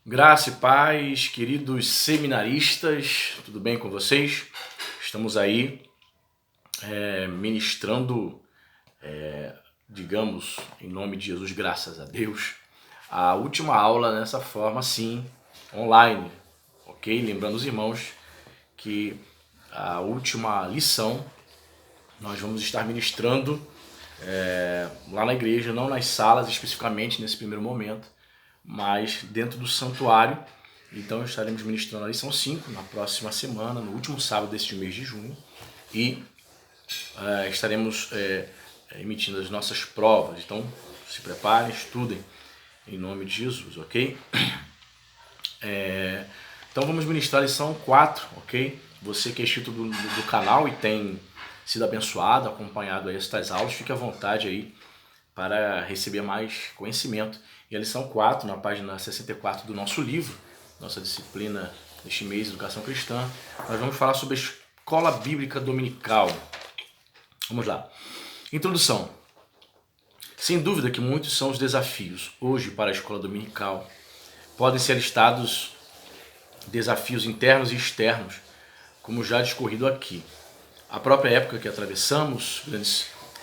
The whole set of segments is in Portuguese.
Graça e paz, queridos seminaristas, tudo bem com vocês? Estamos aí ministrando, digamos, em nome de Jesus, graças a Deus, a última aula nessa forma, sim, online, ok? Lembrando os irmãos que a última lição nós vamos estar ministrando lá na igreja, não nas salas especificamente nesse primeiro momento, mas dentro do santuário. Então estaremos ministrando a lição 5 na próxima semana, no último sábado deste mês de junho, e estaremos emitindo as nossas provas. Então se preparem, estudem em nome de Jesus, ok? Então vamos ministrar a lição 4, ok? Você que é inscrito do canal e tem sido abençoado, acompanhado aí estas aulas, fique à vontade aí para receber mais conhecimento. E a lição 4, na página 64 do nosso livro, nossa disciplina deste mês, Educação Cristã, nós vamos falar sobre a Escola Bíblica Dominical. Vamos lá. Introdução. Sem dúvida que muitos são os desafios hoje para a Escola Dominical. Podem ser listados desafios internos e externos, como já discorrido aqui. A própria época que atravessamos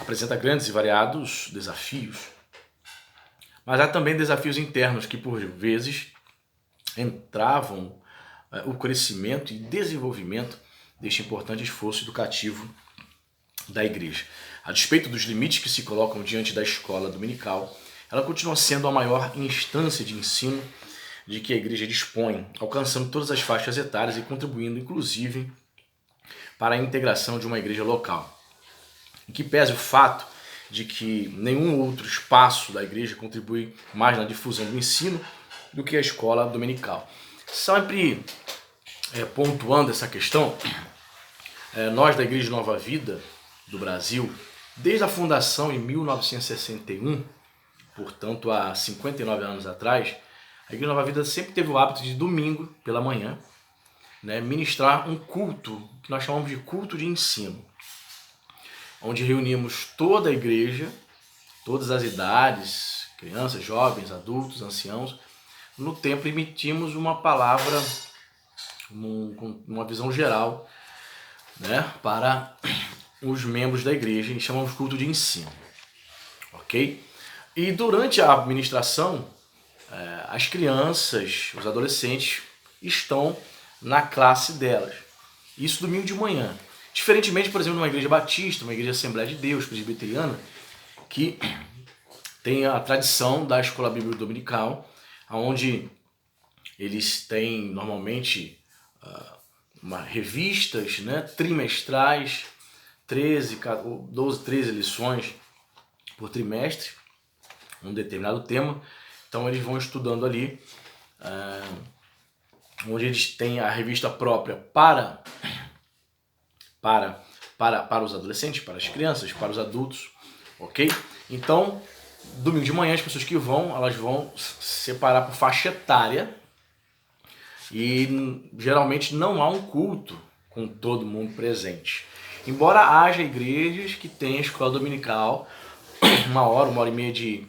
apresenta grandes e variados desafios. Mas há também desafios internos que, por vezes, entravam o crescimento e desenvolvimento deste importante esforço educativo da igreja. A despeito dos limites que se colocam diante da escola dominical, ela continua sendo a maior instância de ensino de que a igreja dispõe, alcançando todas as faixas etárias e contribuindo, inclusive, para a integração de uma igreja local. Em que pese o fato de que nenhum outro espaço da igreja contribui mais na difusão do ensino do que a escola dominical. Sempre pontuando essa questão, nós da Igreja Nova Vida do Brasil, desde a fundação em 1961, portanto há 59 anos atrás, a Igreja Nova Vida sempre teve o hábito de domingo pela manhã, ministrar um culto que nós chamamos de culto de ensino, onde reunimos toda a igreja, todas as idades, crianças, jovens, adultos, anciãos, no templo emitimos uma palavra, uma visão geral, para os membros da igreja, e chamamos de culto de ensino, ok? E durante a administração, as crianças, os adolescentes estão na classe delas, isso domingo de manhã. Diferentemente, por exemplo, de uma igreja batista, uma igreja Assembleia de Deus, presbiteriana, que tem a tradição da escola bíblica dominical, onde eles têm normalmente revistas trimestrais, 12, 13 lições por trimestre, um determinado tema. Então eles vão estudando ali, onde eles têm a revista própria para os adolescentes, para as crianças, para os adultos, ok? Então, domingo de manhã, as pessoas que elas vão separar por faixa etária e geralmente não há um culto com todo mundo presente. Embora haja igrejas que tenham escola dominical, 1 hora e meia de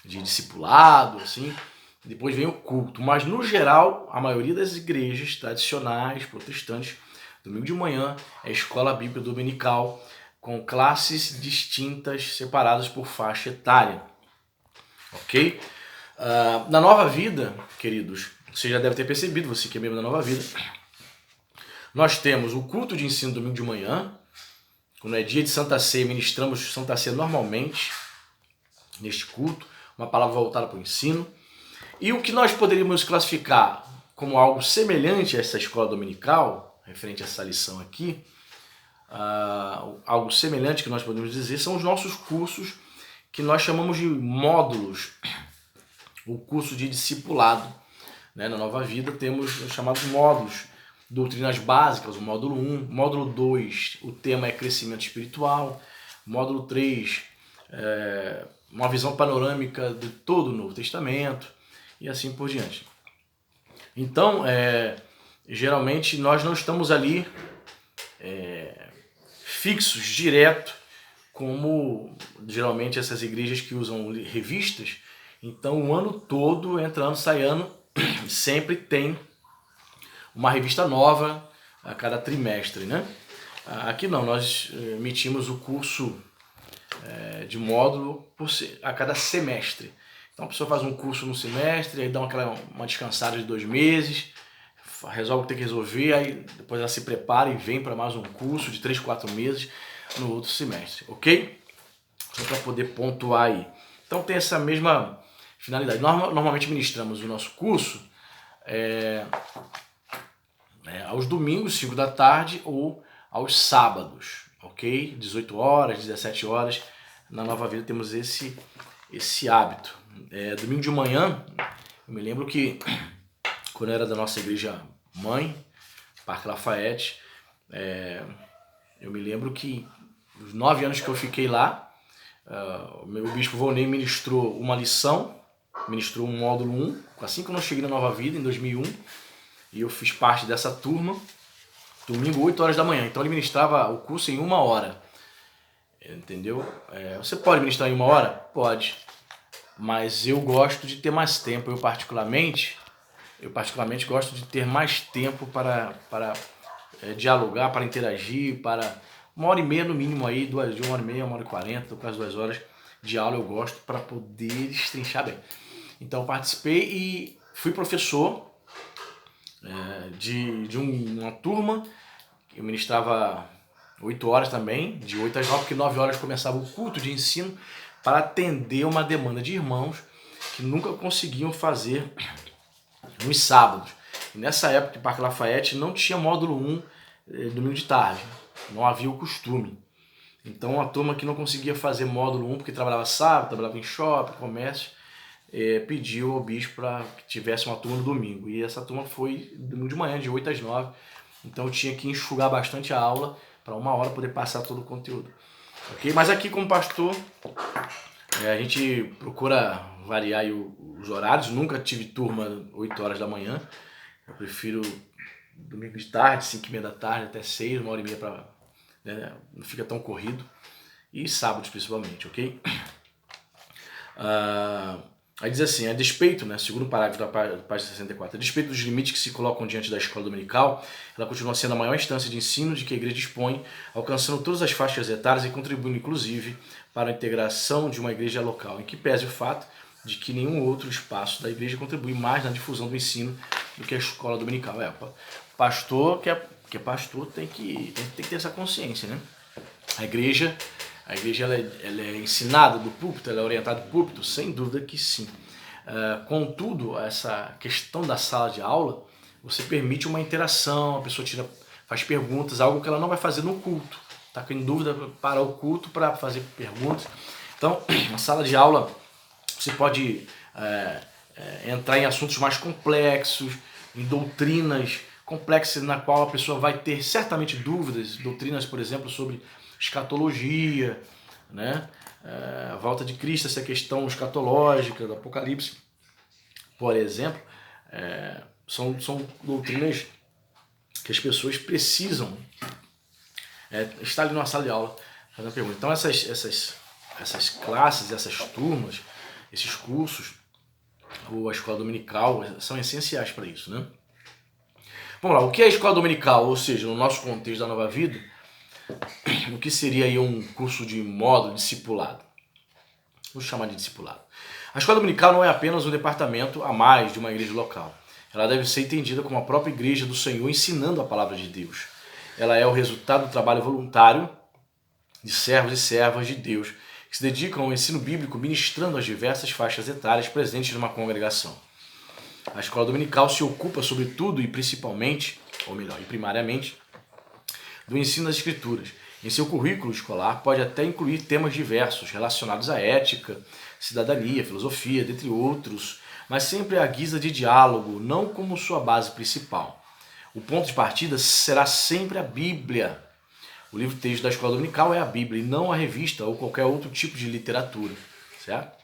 discipulado, assim, depois vem o culto. Mas, no geral, a maioria das igrejas tradicionais, protestantes, domingo de manhã é escola bíblica dominical com classes distintas, separadas por faixa etária, ok? Na Nova Vida, queridos, você já deve ter percebido, você que é membro da Nova Vida, nós temos o culto de ensino domingo de manhã, quando é dia de Santa Ceia, ministramos Santa Ceia normalmente, neste culto, uma palavra voltada para o ensino. E o que nós poderíamos classificar como algo semelhante a essa escola dominical, referente a essa lição aqui, algo semelhante que nós podemos dizer, são os nossos cursos que nós chamamos de módulos, o curso de discipulado. Na Nova Vida temos os chamados módulos, doutrinas básicas, o módulo 1, módulo 2, o tema é crescimento espiritual, módulo 3, uma visão panorâmica de todo o Novo Testamento, e assim por diante. Então, geralmente nós não estamos ali fixos, direto, como geralmente essas igrejas que usam revistas. Então o ano todo, entra ano, sai ano, sempre tem uma revista nova a cada trimestre, né? Aqui não, nós emitimos o curso de módulo a cada semestre. Então a pessoa faz um curso no semestre, aí dá uma descansada de 2 meses, resolve o que tem que resolver, aí depois ela se prepara e vem para mais um curso de 3, 4 meses no outro semestre, ok? Só para poder pontuar aí. Então tem essa mesma finalidade. Normalmente ministramos o nosso curso aos domingos, 5 da tarde, ou aos sábados, ok? 18 horas, 17 horas. Na Nova Vida temos esse hábito. Domingo de manhã, eu me lembro que quando eu era da nossa igreja mãe, Parque Lafayette, eu me lembro que os 9 anos que eu fiquei lá, o meu bispo Volney ministrou uma lição, ministrou um módulo 1, assim que eu cheguei na Nova Vida, em 2001, e eu fiz parte dessa turma, domingo 8 horas da manhã. Então ele ministrava o curso em 1 hora, entendeu? Você pode ministrar em 1 hora? Pode, mas eu gosto de ter mais tempo. Eu particularmente gosto de ter mais tempo para dialogar, para interagir, para 1h30 no mínimo aí, de 1h30, 1h40, quase 2 horas de aula eu gosto para poder destrinchar bem. Então eu participei e fui professor de uma turma. Eu ministrava 8 horas também, de 8 às 9, porque 9 horas começava o culto de ensino para atender uma demanda de irmãos que nunca conseguiam fazer nos sábados. E nessa época, em Parque Lafayette não tinha módulo 1 domingo de tarde, não havia o costume. Então a turma que não conseguia fazer módulo 1 porque trabalhava sábado, trabalhava em shopping, comércio, pediu ao bispo para que tivesse uma turma no domingo. E essa turma foi domingo de manhã, de 8 às 9. Então eu tinha que enxugar bastante a aula para 1 hora poder passar todo o conteúdo. Okay? Mas aqui como pastor, a gente procura variar aí os horários. Nunca tive turma 8 horas da manhã. Eu prefiro domingo de tarde, 5h30 da tarde até 6, 1h30 para... não fica tão corrido. E sábados principalmente, ok? Aí diz assim, a despeito, segundo parágrafo da página 64, a despeito dos limites que se colocam diante da escola dominical, ela continua sendo a maior instância de ensino de que a igreja dispõe, alcançando todas as faixas etárias e contribuindo, inclusive, para a integração de uma igreja local, em que pese o fato de que nenhum outro espaço da igreja contribui mais na difusão do ensino do que a escola dominical. Pastor que é pastor tem que ter essa consciência, né? A igreja ela é ensinada do púlpito, ela é orientada do púlpito? Sem dúvida que sim. Contudo, essa questão da sala de aula, você permite uma interação, a pessoa faz perguntas, algo que ela não vai fazer no culto. Está com dúvida para o culto para fazer perguntas. Então, na sala de aula, você pode entrar em assuntos mais complexos, em doutrinas complexas na qual a pessoa vai ter certamente dúvidas, doutrinas, por exemplo, sobre escatologia, né? A volta de Cristo, essa questão escatológica do Apocalipse, por exemplo, são doutrinas que as pessoas precisam estar ali numa sala de aula fazendo pergunta. Então essas classes, essas turmas, esses cursos, ou a escola dominical, são essenciais para isso, né? Vamos lá, o que é a escola dominical? Ou seja, no nosso contexto da Nova Vida, o que seria aí um curso de módulo discipulado? Vou chamar de discipulado. A escola dominical não é apenas um departamento a mais de uma igreja local. Ela deve ser entendida como a própria igreja do Senhor ensinando a palavra de Deus. Ela é o resultado do trabalho voluntário de servos e servas de Deus que se dedicam ao ensino bíblico ministrando as diversas faixas etárias presentes numa congregação. A escola dominical se ocupa sobretudo e principalmente, ou melhor, e primariamente, do ensino das escrituras. Em seu currículo escolar pode até incluir temas diversos relacionados à ética, cidadania, filosofia, dentre outros, mas sempre à guisa de diálogo, não como sua base principal. O ponto de partida será sempre a Bíblia. O livro-texto da escola dominical é a Bíblia e não a revista ou qualquer outro tipo de literatura, certo?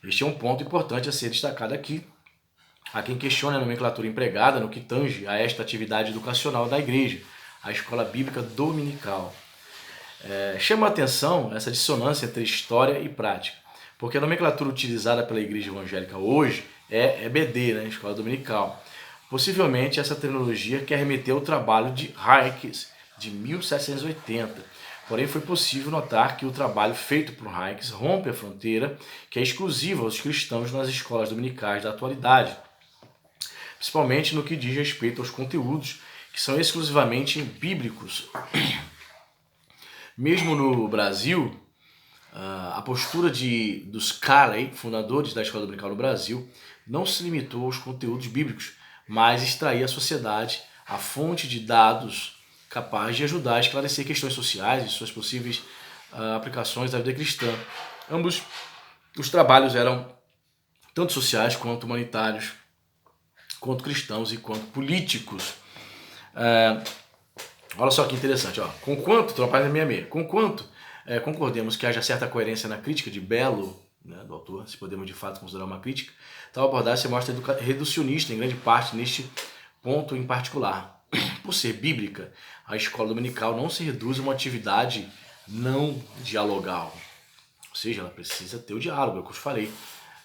Este é um ponto importante a ser destacado aqui. Há quem questione a nomenclatura empregada no que tange a esta atividade educacional da igreja, a escola bíblica dominical. Chama a atenção essa dissonância entre história e prática, porque a nomenclatura utilizada pela igreja evangélica hoje EBD, né? Escola Dominical. Possivelmente essa terminologia quer remeter ao trabalho de Hayek de 1780. Porém, foi possível notar que o trabalho feito por Hayek rompe a fronteira que é exclusiva aos cristãos nas escolas dominicais da atualidade, principalmente no que diz respeito aos conteúdos que são exclusivamente bíblicos. Mesmo no Brasil, a postura dos Carey, fundadores da Escola Dominical no Brasil, não se limitou aos conteúdos bíblicos, mas extrair à sociedade a fonte de dados capaz de ajudar a esclarecer questões sociais e suas possíveis aplicações da vida cristã. Ambos os trabalhos eram tanto sociais quanto humanitários, quanto cristãos e quanto políticos. Olha só que interessante, ó. Conquanto, tô na página 66, conquanto concordemos que haja certa coerência na crítica de Belo, né, do autor, se podemos de fato considerar uma crítica, tal abordagem se mostra reducionista em grande parte neste ponto em particular. Por ser bíblica, a escola dominical não se reduz a uma atividade não dialogal. Ou seja, ela precisa ter o diálogo, é o que eu te falei.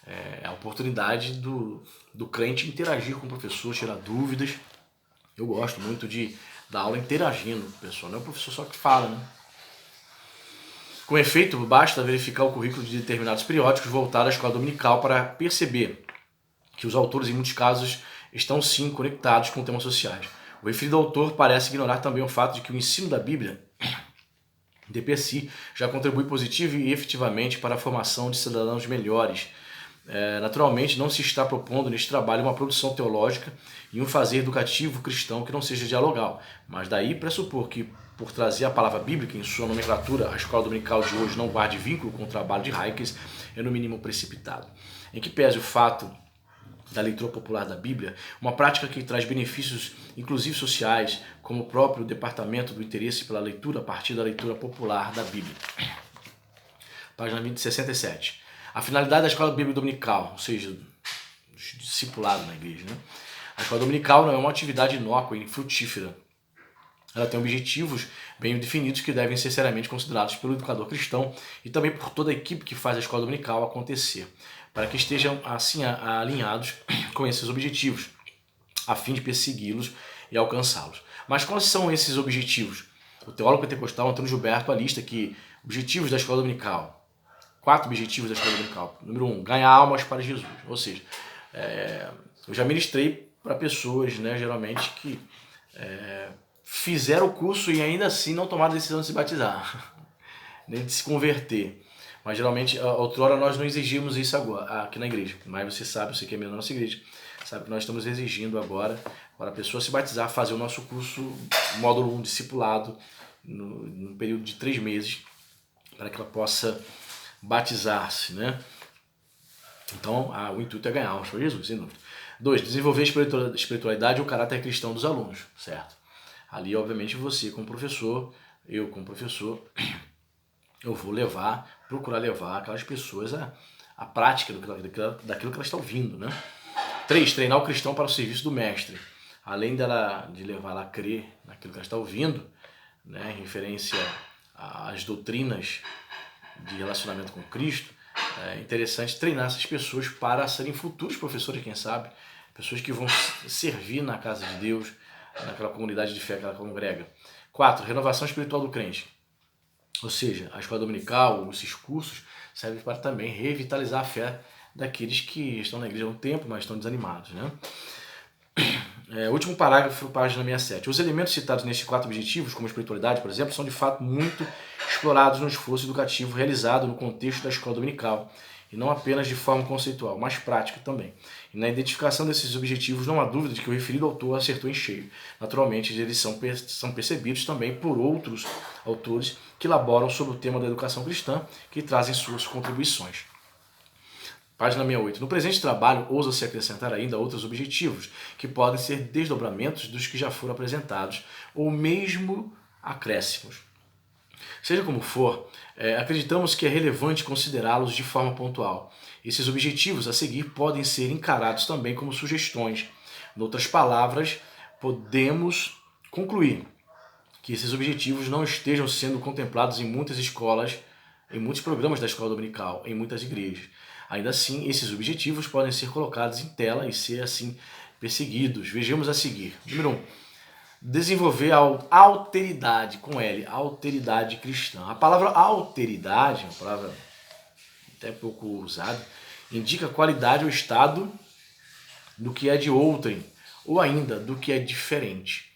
É a oportunidade do crente interagir com o professor, tirar dúvidas. Eu gosto muito de dar aula interagindo com o pessoal, não é o professor só que fala, né? Com efeito, basta verificar o currículo de determinados periódicos voltados à escola dominical para perceber que os autores, em muitos casos, estão sim conectados com temas sociais. O referido autor parece ignorar também o fato de que o ensino da Bíblia, de per si, já contribui positivo e efetivamente para a formação de cidadãos melhores. Naturalmente, não se está propondo neste trabalho uma produção teológica e um fazer educativo cristão que não seja dialogal, mas daí pressupor que, por trazer a palavra bíblica em sua nomenclatura, a escola dominical de hoje não guarde vínculo com o trabalho de Hayek é no mínimo precipitado. Em que pese o fato da leitura popular da Bíblia, uma prática que traz benefícios, inclusive sociais, como o próprio departamento do interesse pela leitura a partir da leitura popular da Bíblia. Página 67. A finalidade da escola bíblica dominical, ou seja, discipulado na igreja, né? A escola dominical não é uma atividade inócua e frutífera. Ela tem objetivos bem definidos que devem ser seriamente considerados pelo educador cristão e também por toda a equipe que faz a escola dominical acontecer, para que estejam assim alinhados com esses objetivos, a fim de persegui-los e alcançá-los. Mas quais são esses objetivos? O teólogo pentecostal Antônio Gilberto alista que objetivos da escola dominical, 4 objetivos da escola dominical. Número 1, ganhar almas para Jesus. Ou seja, eu já ministrei para pessoas, né, geralmente, que fizeram o curso e ainda assim não tomaram a decisão de se batizar, nem de se converter. Mas geralmente, outrora, nós não exigimos isso agora, aqui na igreja. Mas você sabe, você que é membro da nossa igreja, sabe que nós estamos exigindo agora para a pessoa se batizar, fazer o nosso curso, módulo 1, discipulado, no período de 3 meses, para que ela possa batizar-se, né? Então, o intuito é ganhar almas para Jesus, sem dúvida. 2, desenvolver a espiritualidade e o caráter cristão dos alunos, certo? Ali, obviamente, você como professor, eu como professor, eu vou procurar levar aquelas pessoas à prática daquilo que elas estão ouvindo, né? 3, treinar o cristão para o serviço do mestre. Além de levar ela a crer naquilo que ela está ouvindo, né, em referência às doutrinas de relacionamento com Cristo, é interessante treinar essas pessoas para serem futuros professores, quem sabe, pessoas que vão servir na casa de Deus, naquela comunidade de fé que ela congrega. 4, renovação espiritual do crente. Ou seja, a escola dominical, esses cursos, servem para também revitalizar a fé daqueles que estão na igreja há um tempo, mas estão desanimados, né? Último parágrafo, página 67. Os elementos citados nesses 4 objetivos, como a espiritualidade, por exemplo, são de fato muito explorados no esforço educativo realizado no contexto da escola dominical, e não apenas de forma conceitual, mas prática também. E na identificação desses objetivos não há dúvida de que o referido autor acertou em cheio. Naturalmente, eles são percebidos também por outros autores que elaboram sobre o tema da educação cristã, que trazem suas contribuições. Página 68. No presente trabalho, ousa-se acrescentar ainda outros objetivos, que podem ser desdobramentos dos que já foram apresentados, ou mesmo acréscimos. Seja como for, acreditamos que é relevante considerá-los de forma pontual. Esses objetivos a seguir podem ser encarados também como sugestões. Em outras palavras, podemos concluir que esses objetivos não estejam sendo contemplados em muitas escolas, em muitos programas da escola dominical, em muitas igrejas. Ainda assim, esses objetivos podem ser colocados em tela e ser assim perseguidos. Vejamos a seguir. Número 1. Desenvolver a alteridade, com L, alteridade cristã. A palavra alteridade, uma palavra até pouco usada, indica qualidade ou estado do que é de outrem, ou ainda do que é diferente.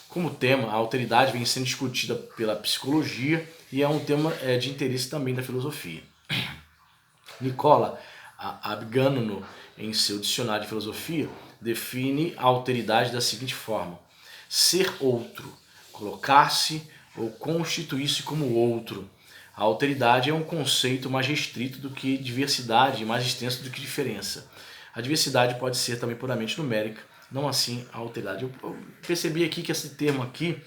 Como tema, a alteridade vem sendo discutida pela psicologia e é um tema de interesse também da filosofia. Nicola Agamben, em seu dicionário de filosofia, define a alteridade da seguinte forma: ser outro, colocar-se ou constituir-se como outro. A alteridade é um conceito mais restrito do que diversidade e mais extenso do que diferença. A diversidade pode ser também puramente numérica, não assim a alteridade. Eu percebi aqui que esse termo aqui,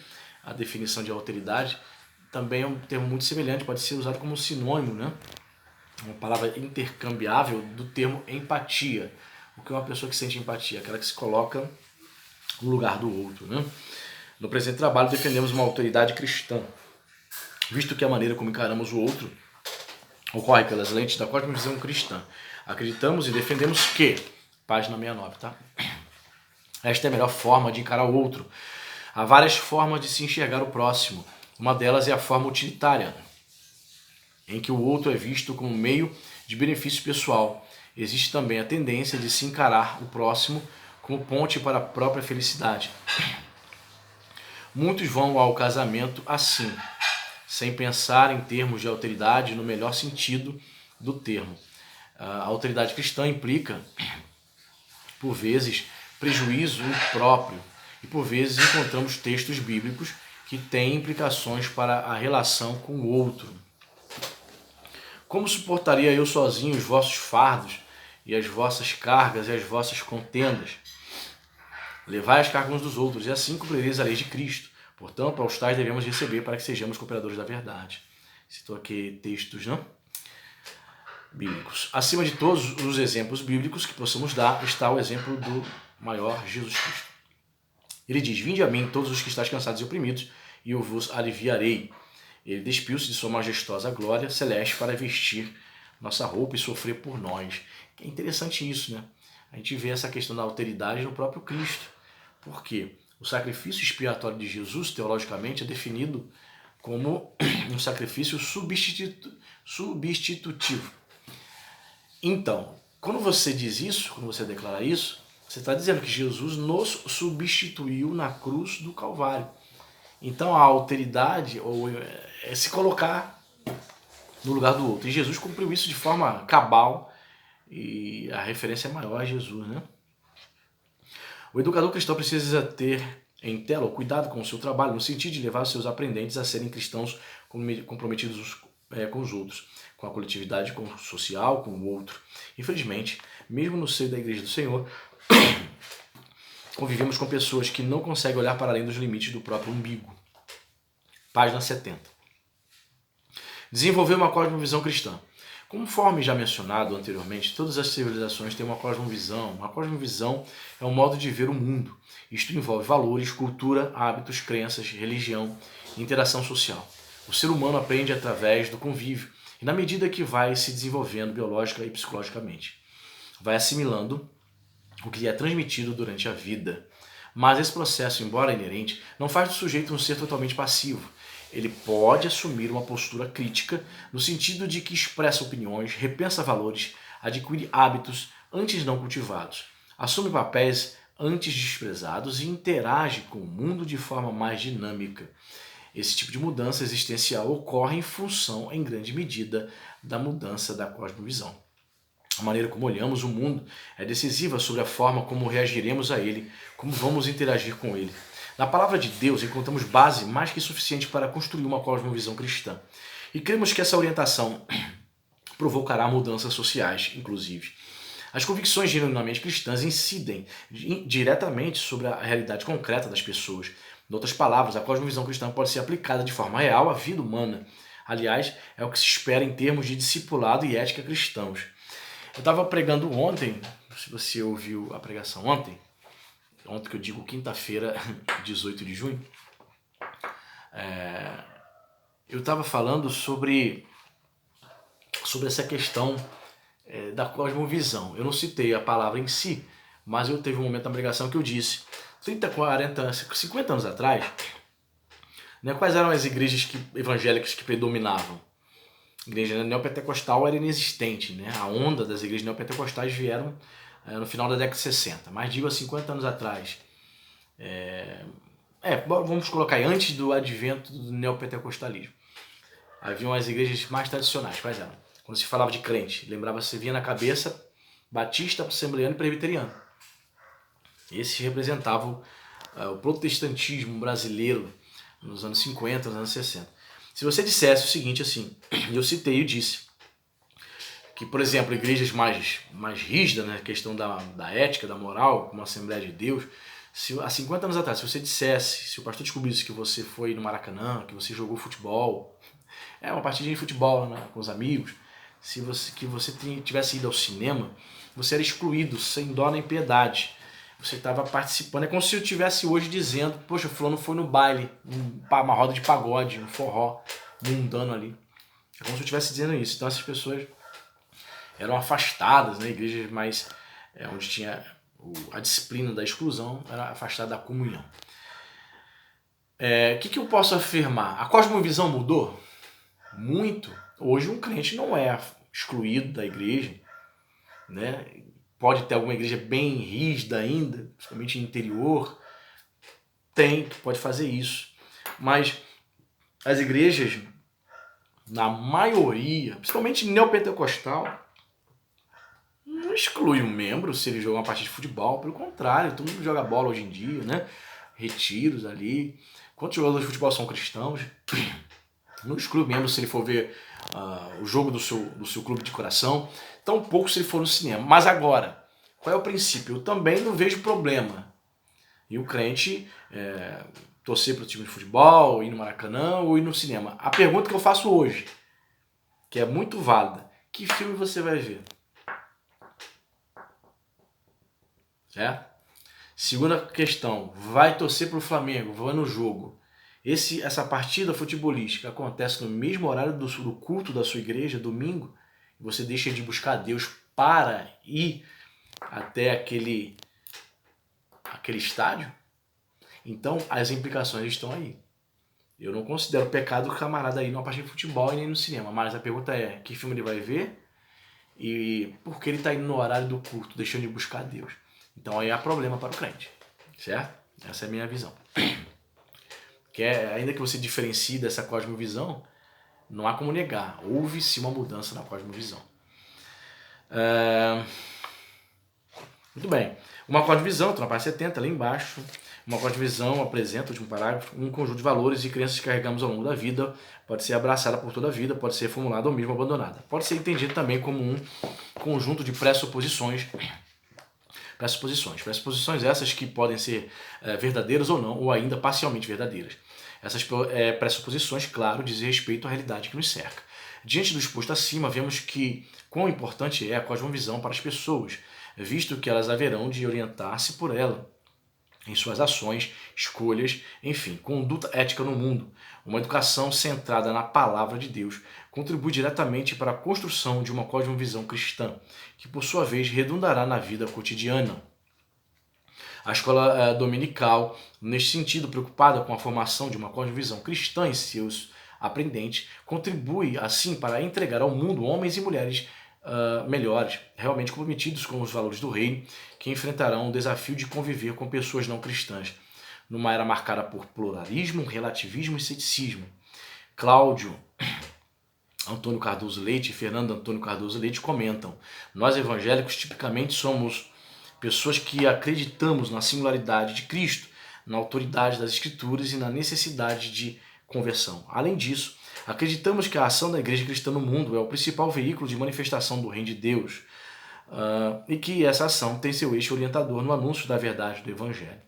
a definição de alteridade, também é um termo muito semelhante, pode ser usado como sinônimo, né? Uma palavra intercambiável do termo empatia. O que é uma pessoa que sente empatia? Aquela que se coloca no lugar do outro, né? No presente trabalho defendemos uma alteridade cristã, visto que a maneira como encaramos o outro ocorre pelas lentes da cosmovisão cristã. Acreditamos e defendemos que, página 69, tá? Esta é a melhor forma de encarar o outro. Há várias formas de se enxergar o próximo. Uma delas é a forma utilitária, em que o outro é visto como meio de benefício pessoal. Existe também a tendência de se encarar o próximo como ponte para a própria felicidade. Muitos vão ao casamento assim, sem pensar em termos de alteridade no melhor sentido do termo. A alteridade cristã implica, por vezes, prejuízo impróprio, e por vezes encontramos textos bíblicos que têm implicações para a relação com o outro. Como suportaria eu sozinho os vossos fardos e as vossas cargas e as vossas contendas? Levai as cargas uns dos outros, e assim cumprireis a lei de Cristo. Portanto, aos tais devemos receber para que sejamos cooperadores da verdade. Citou aqui textos, não? Bíblicos. Acima de todos os exemplos bíblicos que possamos dar, está o exemplo do maior Jesus Cristo. Ele diz: vinde a mim todos os que estáis cansados e oprimidos, e eu vos aliviarei. Ele despiu-se de sua majestosa glória celeste para vestir nossa roupa e sofrer por nós. É interessante isso, né? A gente vê essa questão da alteridade no próprio Cristo. Por quê? O sacrifício expiatório de Jesus, teologicamente, é definido como um sacrifício substitutivo. Então, quando você diz isso, quando você declara isso, você está dizendo que Jesus nos substituiu na cruz do Calvário. Então a alteridade é se colocar no lugar do outro. E Jesus cumpriu isso de forma cabal e a referência é maior a Jesus, né? O educador cristão precisa ter em tela o cuidado com o seu trabalho, no sentido de levar os seus aprendentes a serem cristãos comprometidos com os outros, com a coletividade, com o social, com o outro. Infelizmente, mesmo no seio da Igreja do Senhor, convivemos com pessoas que não conseguem olhar para além dos limites do próprio umbigo. Página 70. Desenvolver uma cosmovisão cristã. Conforme já mencionado anteriormente, todas as civilizações têm uma cosmovisão. Uma cosmovisão é um modo de ver o mundo. Isto envolve valores, cultura, hábitos, crenças, religião e interação social. O ser humano aprende através do convívio e, na medida que vai se desenvolvendo biológica e psicologicamente, vai assimilando o que lhe é transmitido durante a vida. Mas esse processo, embora inerente, não faz do sujeito um ser totalmente passivo. Ele pode assumir uma postura crítica no sentido de que expressa opiniões, repensa valores, adquire hábitos antes não cultivados, assume papéis antes desprezados e interage com o mundo de forma mais dinâmica. Esse tipo de mudança existencial ocorre em função, em grande medida, da mudança da cosmovisão. A maneira como olhamos o mundo é decisiva sobre a forma como reagiremos a ele, como vamos interagir com ele. Na palavra de Deus encontramos base mais que suficiente para construir uma cosmovisão cristã. E cremos que essa orientação provocará mudanças sociais, inclusive. As convicções genuinamente cristãs incidem diretamente sobre a realidade concreta das pessoas. Em outras palavras, a cosmovisão cristã pode ser aplicada de forma real à vida humana. Aliás, é o que se espera em termos de discipulado e ética cristãos. Eu estava pregando ontem, se você ouviu a pregação ontem que eu digo quinta-feira, 18 de junho, eu estava falando sobre essa questão da cosmovisão. Eu não citei a palavra em si, mas eu teve um momento na pregação que eu disse, 30, 40, 50 anos atrás, né, quais eram as igrejas evangélicas que predominavam? A igreja neopentecostal era inexistente, né? A onda das igrejas neopentecostais vieram no final da década de 60, mas digo há 50 anos atrás. Vamos colocar aí, antes do advento do neopentecostalismo. Haviam as igrejas mais tradicionais, quais eram? Quando se falava de crente, lembrava-se, vinha na cabeça batista, assembleano e presbiteriano. Esses representavam o protestantismo brasileiro nos anos 50, nos anos 60. Se você dissesse o seguinte assim, eu citei e disse, que, por exemplo, igrejas mais rígidas na questão da ética, da moral, como a Assembleia de Deus, há 50 anos atrás, se você dissesse, se o pastor descobrisse que você foi no Maracanã, que você jogou futebol, uma partidinha de futebol, né, com os amigos, que você tivesse ido ao cinema, você era excluído, sem dó nem piedade. Você estava participando, é como se eu estivesse hoje dizendo, poxa, fulano foi no baile, uma roda de pagode, um forró mundano ali. É como se eu estivesse dizendo isso. Então essas pessoas eram afastadas, né? Igrejas mais onde tinha a disciplina da exclusão, era afastada da comunhão. O que eu posso afirmar? A cosmovisão mudou? Muito. Hoje um crente não é excluído da igreja, né? Pode ter alguma igreja bem rígida ainda, principalmente no interior, pode fazer isso. Mas as igrejas, na maioria, principalmente neopentecostal, não exclui um membro se ele jogar uma partida de futebol. Pelo contrário, todo mundo joga bola hoje em dia, né? Retiros ali. Quantos jogadores de futebol são cristãos? Não exclui o membro se ele for ver o jogo do seu clube de coração. Tão pouco se ele for no cinema. Mas agora, qual é o princípio? Eu também não vejo problema. E o crente torcer para o time de futebol, ir no Maracanã ou ir no cinema. A pergunta que eu faço hoje, que é muito válida, que filme você vai ver? Certo? Segunda questão, vai torcer para o Flamengo, vai no jogo. Essa partida futebolística acontece no mesmo horário do culto da sua igreja, domingo, e você deixa de buscar Deus para ir até aquele estádio? Então, as implicações estão aí. Eu não considero pecado o camarada ir numa partida de futebol e nem no cinema, mas a pergunta é, que filme ele vai ver e por que ele está indo no horário do culto, deixando de buscar Deus? Então aí há problema para o crente, certo? Essa é a minha visão. Ainda que você diferencie dessa cosmovisão, não há como negar. Houve sim uma mudança na cosmovisão. Muito bem. Uma cosmovisão, estou na página 70, lá embaixo. Uma cosmovisão apresenta, último parágrafo, um conjunto de valores e crenças que carregamos ao longo da vida. Pode ser abraçada por toda a vida, pode ser formulada ou mesmo abandonada. Pode ser entendido também como um conjunto de pressuposições essas que podem ser verdadeiras ou não, ou ainda parcialmente verdadeiras. Essas pressuposições, claro, dizem respeito à realidade que nos cerca. Diante do exposto acima, vemos que quão importante é a cosmovisão para as pessoas, visto que elas haverão de orientar-se por ela em suas ações, escolhas, enfim, conduta ética no mundo. Uma educação centrada na palavra de Deus contribui diretamente para a construção de uma cosmovisão cristã, que por sua vez redundará na vida cotidiana. A escola dominical, neste sentido, preocupada com a formação de uma cosmovisão cristã em seus aprendentes, contribui assim para entregar ao mundo homens e mulheres melhores, realmente comprometidos com os valores do reino, que enfrentarão o desafio de conviver com pessoas não cristãs, numa era marcada por pluralismo, relativismo e ceticismo. Cláudio Antônio Cardoso Leite e Fernando Antônio Cardoso Leite comentam: nós evangélicos tipicamente somos pessoas que acreditamos na singularidade de Cristo, na autoridade das Escrituras e na necessidade de conversão. Além disso, acreditamos que a ação da Igreja Cristã no mundo é o principal veículo de manifestação do Reino de Deus e que essa ação tem seu eixo orientador no anúncio da verdade do Evangelho.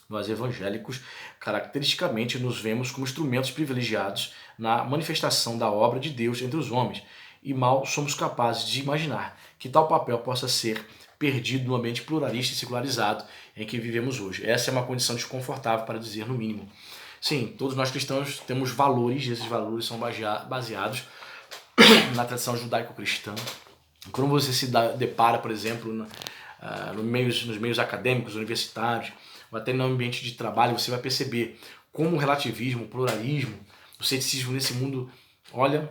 Nós evangélicos, caracteristicamente, nos vemos como instrumentos privilegiados na manifestação da obra de Deus entre os homens e mal somos capazes de imaginar que tal papel possa ser perdido no ambiente pluralista e secularizado em que vivemos hoje. Essa é uma condição desconfortável, para dizer no mínimo. Sim, todos nós cristãos temos valores, e esses valores são baseados na tradição judaico-cristã, Quando você se depara, por exemplo, nos meios acadêmicos, universitários, ou até no ambiente de trabalho, você vai perceber como o relativismo, o pluralismo, o ceticismo nesse mundo, olha,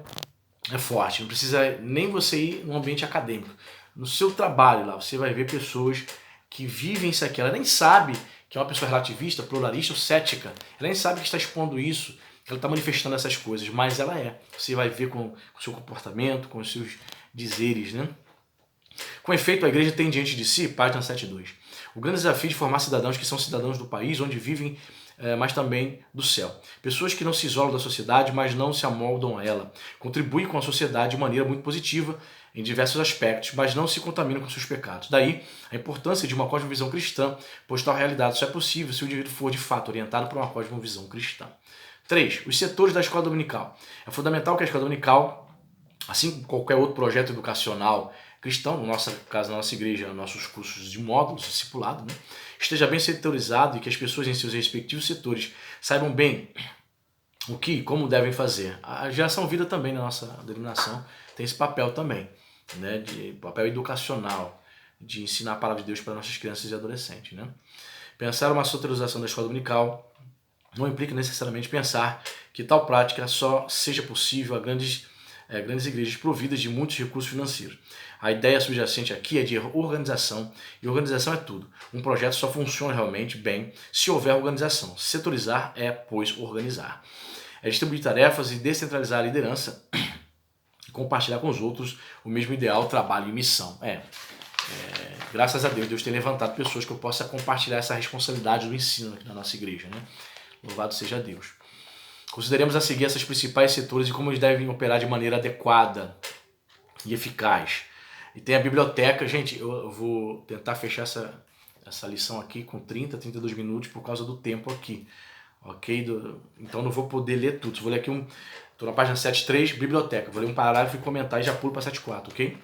é forte. Não precisa nem você ir num ambiente acadêmico. No seu trabalho lá, você vai ver pessoas que vivem isso aqui. Ela nem sabe que é uma pessoa relativista, pluralista ou cética. Ela nem sabe que está expondo isso, que ela está manifestando essas coisas, mas ela é. Você vai ver com o seu comportamento, com os seus dizeres, né? Com efeito, a igreja tem diante de si, página 72, o grande desafio de formar cidadãos que são cidadãos do país onde vivem, mas também do céu. Pessoas que não se isolam da sociedade, mas não se amoldam a ela. Contribuem com a sociedade de maneira muito positiva em diversos aspectos, mas não se contaminam com seus pecados. Daí, a importância de uma cosmovisão cristã, pois tal realidade só é possível se o indivíduo for de fato orientado por uma cosmovisão cristã. 3. Os setores da escola dominical. É fundamental que a escola dominical, assim como qualquer outro projeto educacional cristão, no nosso caso, na nossa igreja, nossos cursos de módulos, discipulado, né, esteja bem setorizado e que as pessoas em seus respectivos setores saibam bem o que e como devem fazer. A geração vida também, na nossa denominação, tem esse papel também, né, de papel educacional, de ensinar a palavra de Deus para nossas crianças e adolescentes. Né? Pensar uma setorização da escola dominical não implica necessariamente pensar que tal prática só seja possível a grandes igrejas providas de muitos recursos financeiros. A ideia subjacente aqui é de organização, e organização é tudo. Um projeto só funciona realmente bem se houver organização. Setorizar é, pois, organizar. É distribuir tarefas e descentralizar a liderança e compartilhar com os outros o mesmo ideal, trabalho e missão. Graças a Deus, Deus tem levantado pessoas que eu possa compartilhar essa responsabilidade do ensino aqui na nossa igreja. Né? Louvado seja Deus. Consideremos a seguir esses principais setores e como eles devem operar de maneira adequada e eficaz. E tem a biblioteca. Gente, eu vou tentar fechar essa lição aqui com 32 minutos por causa do tempo aqui. Ok? Então não vou poder ler tudo. Vou ler aqui estou na página 73, biblioteca. Vou ler um parágrafo e comentar e já pulo para 74, ok?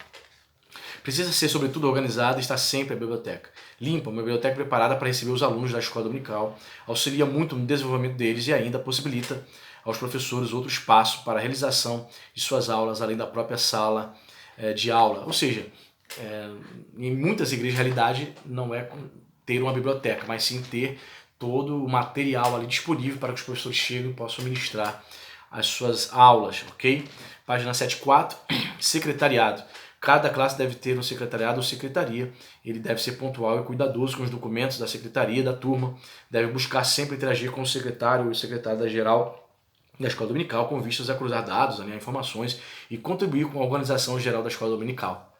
Precisa ser, sobretudo, organizada e estar sempre a biblioteca. Limpa, uma biblioteca preparada para receber os alunos da escola dominical, auxilia muito no desenvolvimento deles e ainda possibilita aos professores outro espaço para a realização de suas aulas, além da própria sala de aula. Ou seja, em muitas igrejas, a realidade não é ter uma biblioteca, mas sim ter todo o material ali disponível para que os professores cheguem e possam ministrar as suas aulas, ok? Página 74, secretariado. Cada classe deve ter um secretariado ou secretaria. Ele deve ser pontual e cuidadoso com os documentos da secretaria da turma. Deve buscar sempre interagir com o secretário ou secretária geral da escola dominical com vistas a cruzar dados, alinhar informações e contribuir com a organização geral da escola dominical.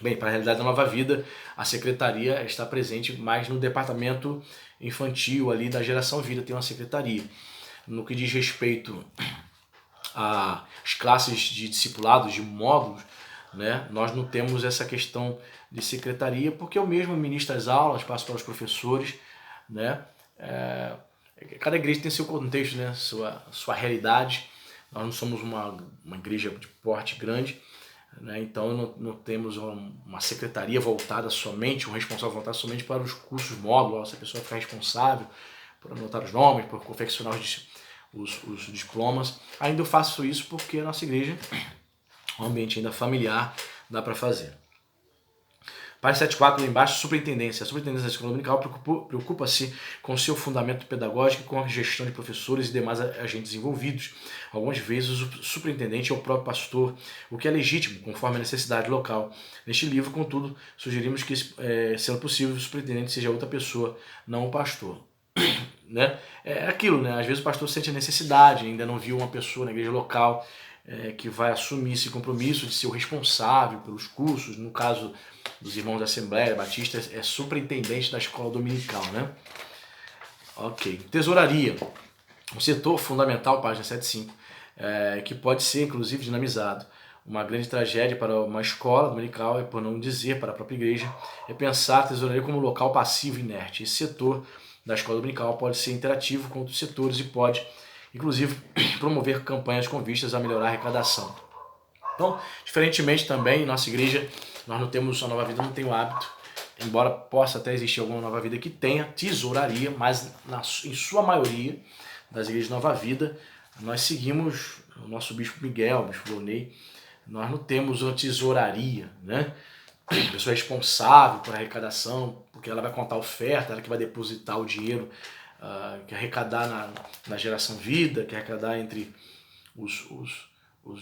Bem, para a realidade da Nova Vida, a secretaria está presente mais no departamento infantil ali da Geração Vida, tem uma secretaria. No que diz respeito às classes de discipulados, de módulos, né, nós não temos essa questão de secretaria, porque eu mesmo ministro as aulas, passo para os professores, né? Cada igreja tem seu contexto, né, sua realidade. Nós não somos uma igreja de porte grande, né, então não temos uma secretaria voltada somente, um responsável voltado somente para os cursos módulos, essa pessoa ficar responsável por anotar os nomes, por confeccionar os diplomas. Ainda eu faço isso porque a nossa igreja, um ambiente ainda familiar, dá para fazer. Página 74, lá embaixo, superintendência. A superintendência da escola dominical preocupa-se com o seu fundamento pedagógico e com a gestão de professores e demais agentes envolvidos. Algumas vezes o superintendente é o próprio pastor, o que é legítimo, conforme a necessidade local. Neste livro, contudo, sugerimos que, sendo possível, o superintendente seja outra pessoa, não o pastor. Né? É aquilo, né? Às vezes o pastor sente a necessidade, ainda não viu uma pessoa na igreja local que vai assumir esse compromisso de ser o responsável pelos cursos. No caso dos irmãos da Assembleia Batista, é superintendente da escola dominical, né? Ok. Tesouraria. Um setor fundamental, página 75, que pode ser, inclusive, dinamizado. Uma grande tragédia para uma escola dominical, e por não dizer para a própria igreja, é pensar a tesouraria como um local passivo e inerte. Esse setor da escola dominical pode ser interativo com outros setores e pode, inclusive, promover campanhas com vistas a melhorar a arrecadação. Então, diferentemente também, em nossa igreja, nós não temos, a Nova Vida não tem o hábito, embora possa até existir alguma Nova Vida que tenha tesouraria, mas em sua maioria das igrejas de Nova Vida, nós seguimos o nosso bispo Miguel, o bispo Volney, Nós não temos uma tesouraria, né? A pessoa é responsável por arrecadação, porque ela vai contar a oferta, ela que vai depositar o dinheiro, que arrecadar na geração vida, que arrecadar entre os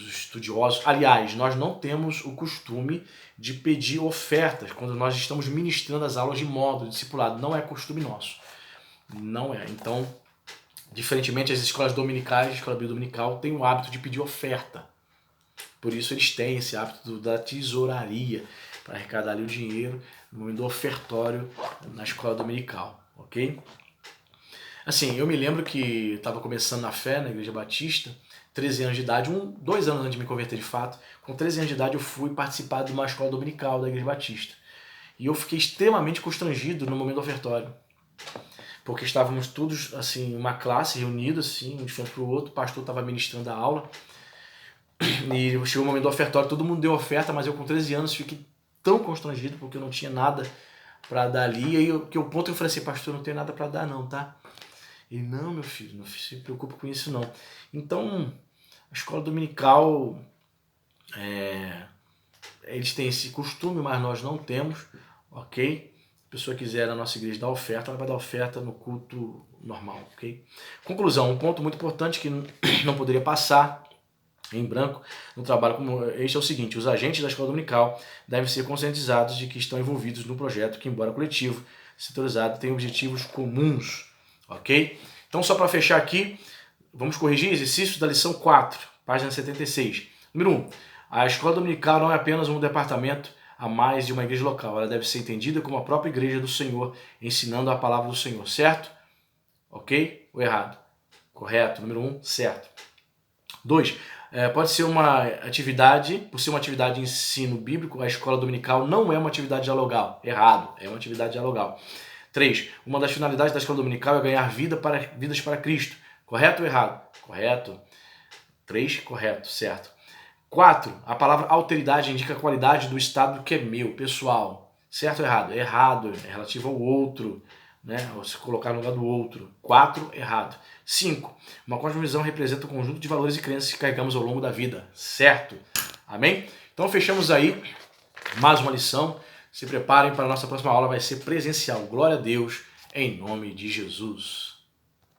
estudiosos. Aliás, nós não temos o costume de pedir ofertas quando nós estamos ministrando as aulas de módulo, discipulado. Não é costume nosso. Não é. Então, diferentemente, as escolas dominicais, a escola bíblica dominical, tem o hábito de pedir oferta. Por isso eles têm esse hábito da tesouraria, para arrecadar ali o dinheiro no momento do ofertório na escola dominical, ok? Assim, eu me lembro que estava começando na fé, na Igreja Batista, 13 anos de idade, 2 anos antes de me converter de fato, com 13 anos de idade eu fui participar de uma escola dominical da Igreja Batista. E eu fiquei extremamente constrangido no momento do ofertório, porque estávamos todos, assim, uma classe reunida, assim, um de frente para o outro, o pastor estava ministrando a aula, e chegou o momento do ofertório, todo mundo deu oferta, mas eu com 13 anos fiquei tão constrangido, porque eu não tinha nada para dar ali, e aí o ponto eu falei assim, pastor, eu não tenho nada para dar não, tá? Ele, não, meu filho, não se preocupe com isso não. Então, a escola dominical, eles têm esse costume, mas nós não temos, ok? Se a pessoa quiser na nossa igreja dar oferta, ela vai dar oferta no culto normal, ok? Conclusão, um ponto muito importante que não poderia passar em branco no trabalho como este é o seguinte: os agentes da escola dominical devem ser conscientizados de que estão envolvidos no projeto que, embora coletivo, setorizado, tem objetivos comuns, ok? Então, só para fechar aqui, vamos corrigir exercício da lição 4, página 76. Número 1. A escola dominical não é apenas um departamento a mais de uma igreja local, ela deve ser entendida como a própria igreja do Senhor, ensinando a palavra do Senhor, certo? Ok? Ou errado? Correto. Número 1, certo. 2. Pode ser uma atividade, por ser uma atividade de ensino bíblico, a escola dominical não é uma atividade dialogal. Errado, é uma atividade dialogal. 3. Uma das finalidades da escola dominical é ganhar vidas para Cristo. Correto ou errado? Correto. 3, correto, certo. 4. A palavra alteridade indica a qualidade do estado que é meu, pessoal. Certo ou errado? Errado, é relativo ao outro, né? Ou se colocar no lugar do outro. 4, errado. 5. Uma cosmovisão representa o conjunto de valores e crenças que carregamos ao longo da vida. Certo? Amém? Então fechamos aí mais uma lição. Se preparem para a nossa próxima aula, vai ser presencial. Glória a Deus, em nome de Jesus.